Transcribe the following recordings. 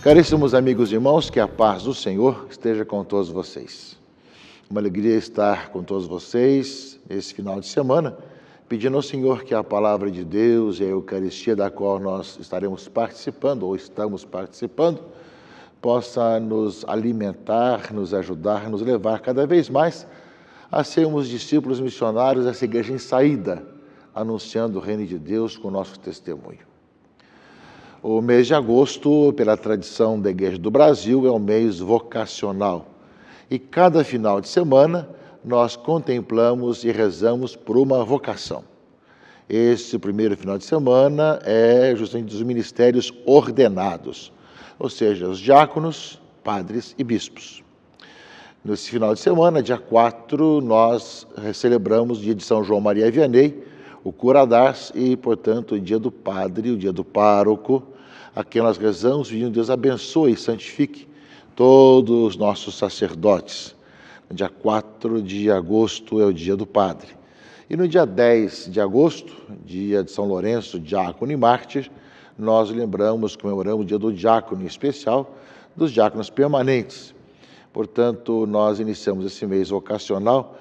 Caríssimos amigos e irmãos, que a paz do Senhor esteja com todos vocês. Uma alegria estar com todos vocês esse final de semana, pedindo ao Senhor que a palavra de Deus e a Eucaristia da qual nós estaremos participando ou estamos participando, possa nos alimentar, nos ajudar, nos levar cada vez mais a sermos discípulos missionários dessa igreja em saída, anunciando o reino de Deus com o nosso testemunho. O mês de agosto, pela tradição da Igreja do Brasil, é um mês vocacional. E cada final de semana nós contemplamos e rezamos por uma vocação. Esse primeiro final de semana é justamente dos ministérios ordenados, ou seja, os diáconos, padres e bispos. Nesse final de semana, dia 4, nós celebramos o dia de São João Maria Vianney, o cura d'Ars e, portanto, o dia do padre, o dia do pároco, a quem nós rezamos, pedindo Deus abençoe e santifique todos os nossos sacerdotes. No dia 4 de agosto é o dia do padre. E no dia 10 de agosto, dia de São Lourenço, diácono e mártir, nós comemoramos o dia do diácono, em especial dos diáconos permanentes. Portanto, nós iniciamos esse mês vocacional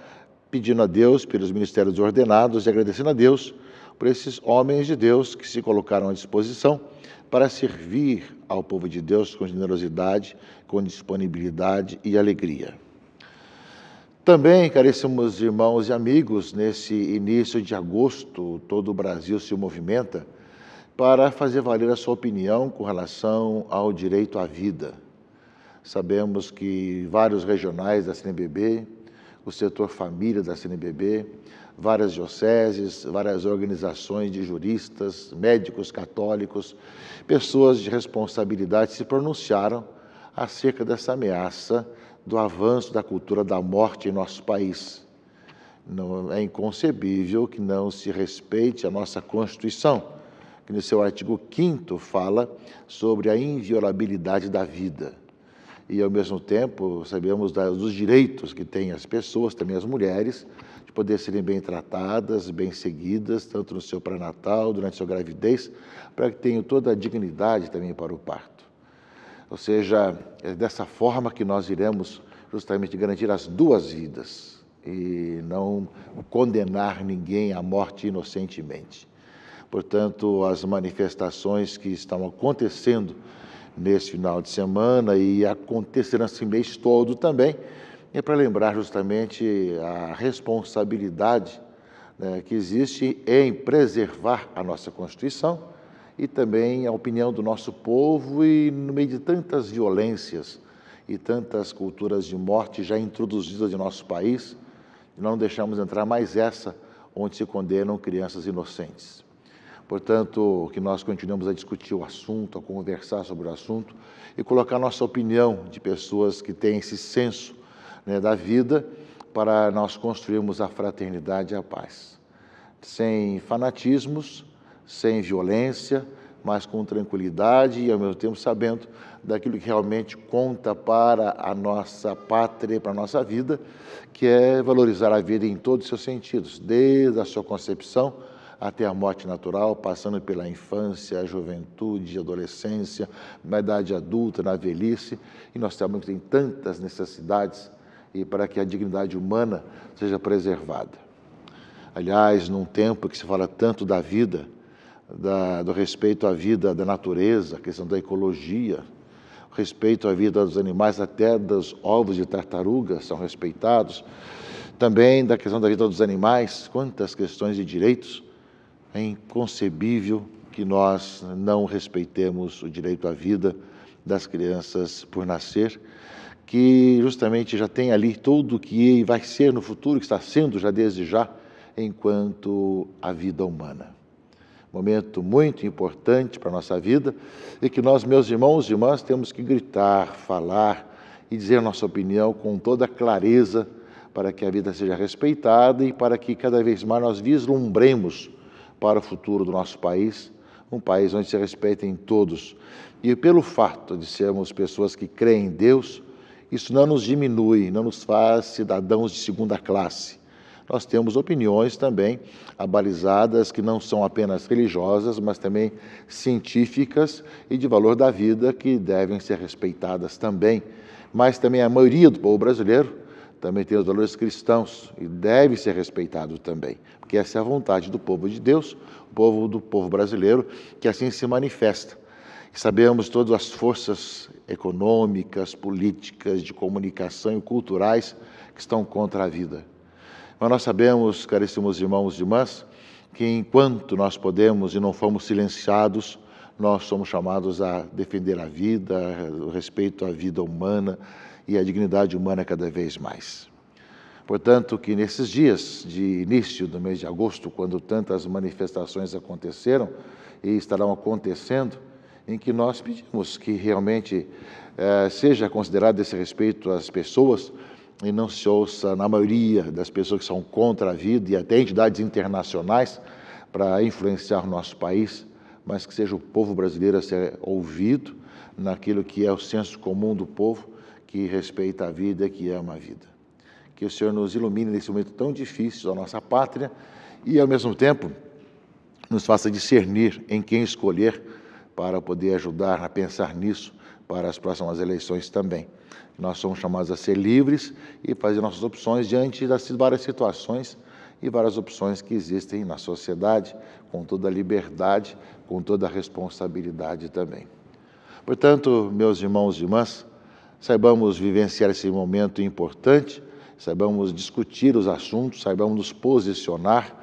pedindo a Deus pelos ministérios ordenados e agradecendo a Deus por esses homens de Deus que se colocaram à disposição para servir ao povo de Deus com generosidade, com disponibilidade e alegria. Também, caríssimos irmãos e amigos, nesse início de agosto, todo o Brasil se movimenta para fazer valer a sua opinião com relação ao direito à vida. Sabemos que vários regionais da CNBB, o setor família da CNBB, várias dioceses, várias organizações de juristas, médicos católicos, pessoas de responsabilidade se pronunciaram acerca dessa ameaça do avanço da cultura da morte em nosso país. Não é inconcebível que não se respeite a nossa Constituição, que no seu artigo 5º fala sobre a inviolabilidade da vida. E, ao mesmo tempo, sabemos dos direitos que têm as pessoas, também as mulheres, de poder serem bem tratadas, bem seguidas, tanto no seu pré-natal, durante a sua gravidez, para que tenham toda a dignidade também para o parto. Ou seja, é dessa forma que nós iremos justamente garantir as duas vidas e não condenar ninguém à morte inocentemente. Portanto, as manifestações que estão acontecendo nesse final de semana e acontecerão esse mês todo também, é para lembrar justamente a responsabilidade, né, que existe em preservar a nossa Constituição e também a opinião do nosso povo e no meio de tantas violências e tantas culturas de morte já introduzidas em nosso país, não deixamos entrar mais essa onde se condenam crianças inocentes. Portanto, que nós continuemos a discutir o assunto, a conversar sobre o assunto e colocar nossa opinião de pessoas que têm esse senso, né, da vida para nós construirmos a fraternidade e a paz. Sem fanatismos, sem violência, mas com tranquilidade e, ao mesmo tempo, sabendo daquilo que realmente conta para a nossa pátria, para a nossa vida, que é valorizar a vida em todos os seus sentidos, desde a sua concepção até a morte natural, passando pela infância, a juventude, a adolescência, na idade adulta, na velhice, e nós sabemos que tem tantas necessidades e para que a dignidade humana seja preservada. Aliás, num tempo que se fala tanto da vida, do respeito à vida da natureza, a questão da ecologia, o respeito à vida dos animais, até dos ovos de tartaruga são respeitados, também da questão da vida dos animais, quantas questões de direitos. É inconcebível que nós não respeitemos o direito à vida das crianças por nascer, que justamente já tem ali tudo o que vai ser no futuro, que está sendo já desde já, enquanto a vida humana. Momento muito importante para a nossa vida e que nós, meus irmãos e irmãs, temos que gritar, falar e dizer a nossa opinião com toda clareza para que a vida seja respeitada e para que cada vez mais nós vislumbremos para o futuro do nosso país, um país onde se respeitem todos. E pelo fato de sermos pessoas que creem em Deus, isso não nos diminui, não nos faz cidadãos de segunda classe. nós temos opiniões também abalizadas que não são apenas religiosas, mas também científicas e de valor da vida que devem ser respeitadas também. Mas também a maioria do povo brasileiro também tem os valores cristãos e deve ser respeitado também, porque essa é a vontade do povo de Deus, do povo brasileiro, que assim se manifesta. E sabemos todas as forças econômicas, políticas, de comunicação e culturais que estão contra a vida. Mas nós sabemos, caríssimos irmãos e irmãs, que enquanto nós podemos e não fomos silenciados, nós somos chamados a defender a vida, o respeito à vida humana e a dignidade humana cada vez mais. Portanto, que nesses dias de início do mês de agosto, quando tantas manifestações aconteceram e estarão acontecendo, em que nós pedimos que realmente seja considerado esse respeito às pessoas e não se ouça, na maioria das pessoas que são contra a vida e até entidades internacionais para influenciar o nosso país, mas que seja o povo brasileiro a ser ouvido naquilo que é o senso comum do povo, que respeita a vida, que ama a vida. Que o Senhor nos ilumine nesse momento tão difícil da nossa pátria e, ao mesmo tempo, nos faça discernir em quem escolher para poder ajudar a pensar nisso para as próximas eleições também. Nós somos chamados a ser livres e fazer nossas opções diante das várias situações e várias opções que existem na sociedade, com toda a liberdade, com toda a responsabilidade também. Portanto, meus irmãos e irmãs, saibamos vivenciar esse momento importante, saibamos discutir os assuntos, saibamos nos posicionar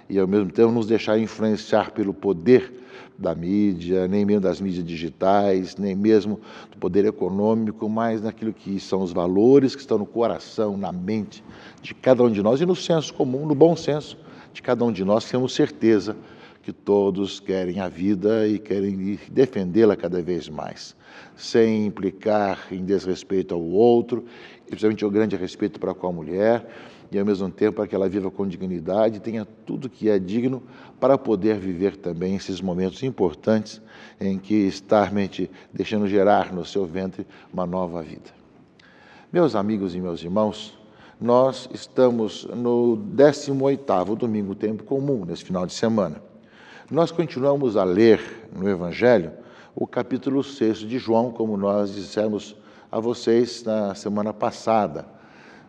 e, ao mesmo tempo, nos deixar influenciar pelo poder da mídia, nem mesmo das mídias digitais, nem mesmo do poder econômico, mas naquilo que são os valores que estão no coração, na mente de cada um de nós e no senso comum, no bom senso de cada um de nós, temos certeza que todos querem a vida e querem defendê-la cada vez mais, sem implicar em desrespeito ao outro, e principalmente o grande respeito para com a mulher, e ao mesmo tempo para que ela viva com dignidade, tenha tudo que é digno para poder viver também esses momentos importantes em que está realmente deixando gerar no seu ventre uma nova vida. Meus amigos e meus irmãos, nós estamos no 18º domingo tempo comum, nesse final de semana. Nós continuamos a ler no Evangelho o capítulo 6 de João, como nós dissemos a vocês na semana passada.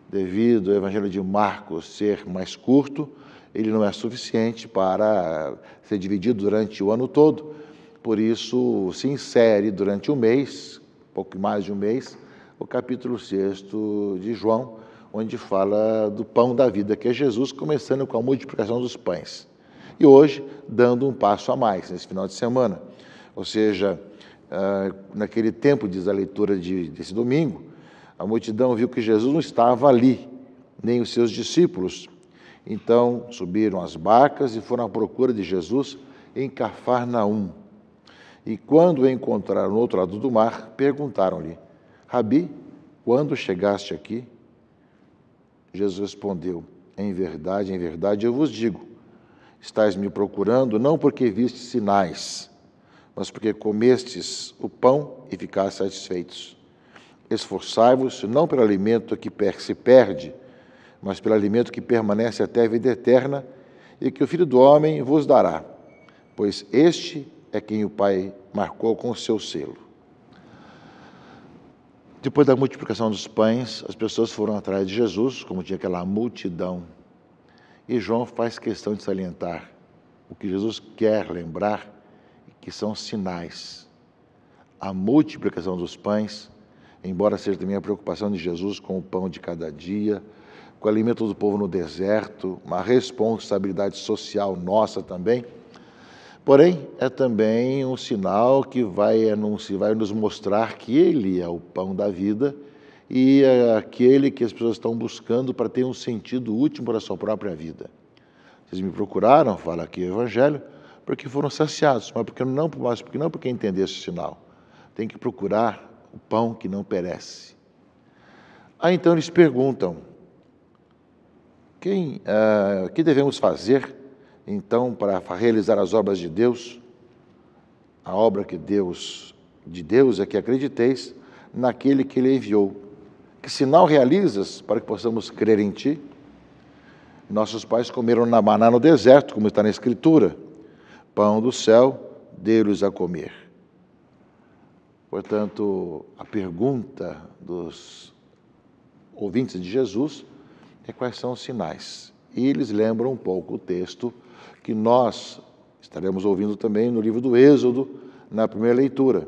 Devido ao Evangelho de Marcos ser mais curto, ele não é suficiente para ser dividido durante o ano todo, por isso se insere durante um mês, pouco mais de um mês, o capítulo 6 de João, onde fala do pão da vida, que é Jesus, começando com a multiplicação dos pães. E hoje, dando um passo a mais, nesse final de semana. Ou seja, naquele tempo, diz a leitura desse domingo, a multidão viu que Jesus não estava ali, nem os seus discípulos. Então, subiram as barcas e foram à procura de Jesus em Cafarnaum. E quando o encontraram no outro lado do mar, perguntaram-lhe: Rabi, quando chegaste aqui? Jesus respondeu: em verdade, eu vos digo, estais me procurando não porque vistes sinais, mas porque comestes o pão e ficastes satisfeitos. Esforçai-vos não pelo alimento que se perde, mas pelo alimento que permanece até a vida eterna e que o Filho do Homem vos dará, pois este é quem o Pai marcou com o seu selo. Depois da multiplicação dos pães, as pessoas foram atrás de Jesus, como tinha aquela multidão. E João faz questão de salientar o que Jesus quer lembrar, que são sinais. A multiplicação dos pães, embora seja também a preocupação de Jesus com o pão de cada dia, com o alimento do povo no deserto, uma responsabilidade social nossa também, porém, é também um sinal que vai nos mostrar que Ele é o pão da vida e é aquele que as pessoas estão buscando para ter um sentido útil para a sua própria vida. Vocês me procuraram, fala aqui o Evangelho, porque foram saciados, mas porque não entender esse sinal. Tem que procurar o pão que não perece. Aí então eles perguntam, o que devemos fazer, então, para realizar as obras de Deus? A obra de Deus é que acrediteis naquele que Ele enviou. Que sinal realizas para que possamos crer em Ti? Nossos pais comeram na maná no deserto, como está na Escritura. Pão do céu, dê-lhes a comer. Portanto, a pergunta dos ouvintes de Jesus é quais são os sinais. E eles lembram um pouco o texto que nós estaremos ouvindo também no livro do Êxodo, na primeira leitura.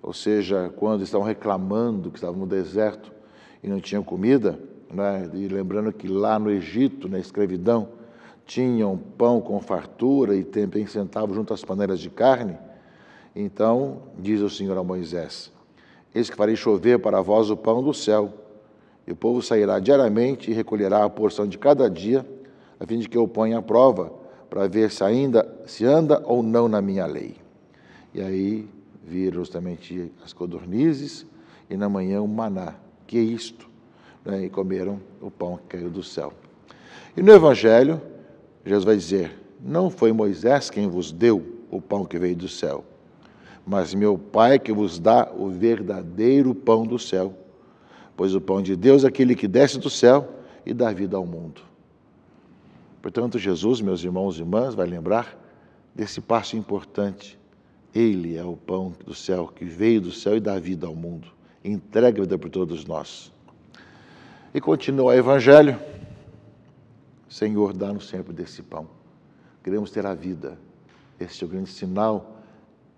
Ou seja, quando estavam reclamando que estavam no deserto e não tinham comida, né? E lembrando que lá no Egito, na escravidão, tinham pão com fartura e também sentavam junto às panelas de carne. Então, diz o Senhor a Moisés: eis que farei chover para vós o pão do céu, e o povo sairá diariamente e recolherá a porção de cada dia, a fim de que eu ponha à prova, para ver se anda ou não na minha lei. E aí viram justamente as codornizes, e na manhã o maná. Que é isto? E comeram o pão que caiu do céu. E no Evangelho, Jesus vai dizer: não foi Moisés quem vos deu o pão que veio do céu, mas meu Pai que vos dá o verdadeiro pão do céu. Pois o pão de Deus é aquele que desce do céu e dá vida ao mundo. Portanto, Jesus, meus irmãos e irmãs, vai lembrar desse passo importante. Ele é o pão do céu, que veio do céu e dá vida ao mundo. Entrega a vida por todos nós. E continua o Evangelho: Senhor, dá-nos sempre desse pão. Queremos ter a vida. Esse é o grande sinal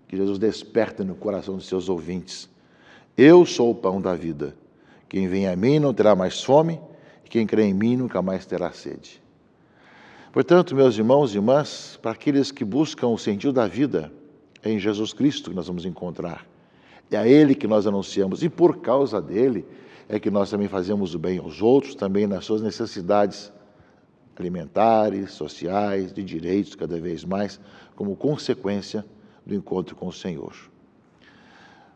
que Jesus desperta no coração dos seus ouvintes. Eu sou o pão da vida. Quem vem a mim não terá mais fome, e quem crê em mim nunca mais terá sede. Portanto, meus irmãos e irmãs, para aqueles que buscam o sentido da vida, é em Jesus Cristo que nós vamos encontrar. É a Ele que nós anunciamos, e por causa dEle é que nós também fazemos o bem aos outros, também nas suas necessidades alimentares, sociais, de direitos cada vez mais, como consequência do encontro com o Senhor.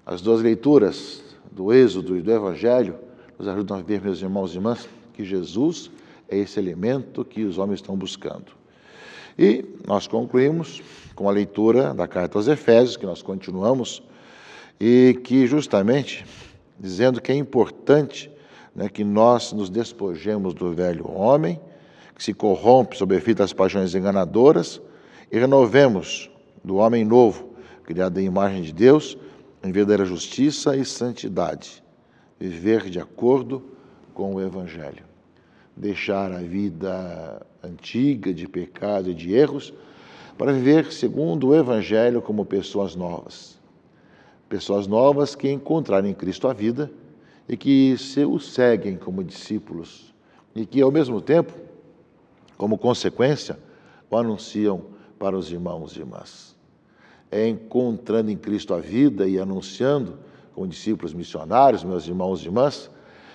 As duas leituras do Êxodo e do Evangelho nos ajudam a ver, meus irmãos e irmãs, que Jesus é esse elemento que os homens estão buscando. E nós concluímos com a leitura da carta aos Efésios, que nós continuamos, e que justamente dizendo que é importante, né, que nós nos despojemos do velho homem, que se corrompe sob o efeito das paixões enganadoras, e renovemos do homem novo, criado em imagem de Deus, em verdadeira justiça e santidade, viver de acordo com o Evangelho. Deixar a vida antiga de pecado e de erros, para viver segundo o Evangelho como pessoas novas. Pessoas novas que encontraram em Cristo a vida e que o seguem como discípulos e que, ao mesmo tempo, como consequência, o anunciam para os irmãos e irmãs. É encontrando em Cristo a vida e anunciando como discípulos missionários, meus irmãos e irmãs,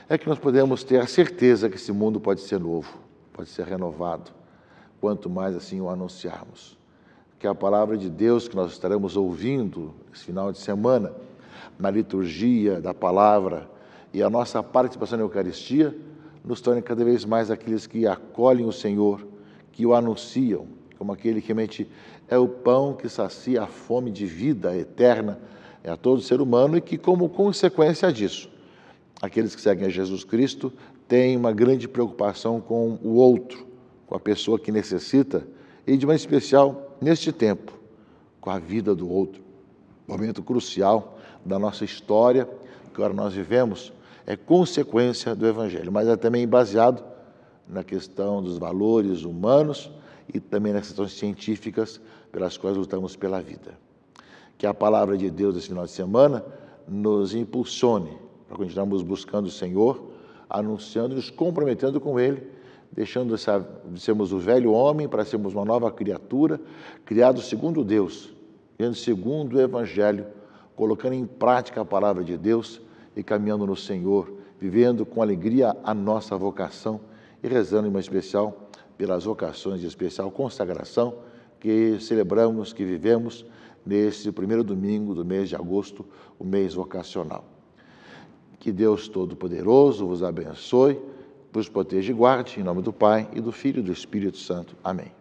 é que nós podemos ter a certeza que esse mundo pode ser novo, pode ser renovado, quanto mais assim o anunciarmos. Que a palavra de Deus que nós estaremos ouvindo esse final de semana, na liturgia da palavra e a nossa participação na Eucaristia, nos torne cada vez mais aqueles que acolhem o Senhor, que o anunciam, como aquele que realmente é o pão que sacia a fome de vida eterna a todo ser humano e que, como consequência disso, aqueles que seguem a Jesus Cristo têm uma grande preocupação com o outro, com a pessoa que necessita e, de maneira especial, neste tempo, com a vida do outro. Momento crucial da nossa história, que agora nós vivemos, é consequência do Evangelho, mas é também baseado na questão dos valores humanos e também nas questões científicas pelas quais lutamos pela vida. Que a palavra de Deus esse final de semana nos impulsione para continuarmos buscando o Senhor, anunciando e nos comprometendo com Ele, deixando de sermos o velho homem para sermos uma nova criatura, criado segundo Deus, vivendo segundo o Evangelho, colocando em prática a palavra de Deus e caminhando no Senhor, vivendo com alegria a nossa vocação e rezando em uma especial pelas vocações de especial consagração que celebramos, que vivemos nesse primeiro domingo do mês de agosto, o mês vocacional. Que Deus Todo-Poderoso vos abençoe, vos proteja e guarde, em nome do Pai, e do Filho e do Espírito Santo. Amém.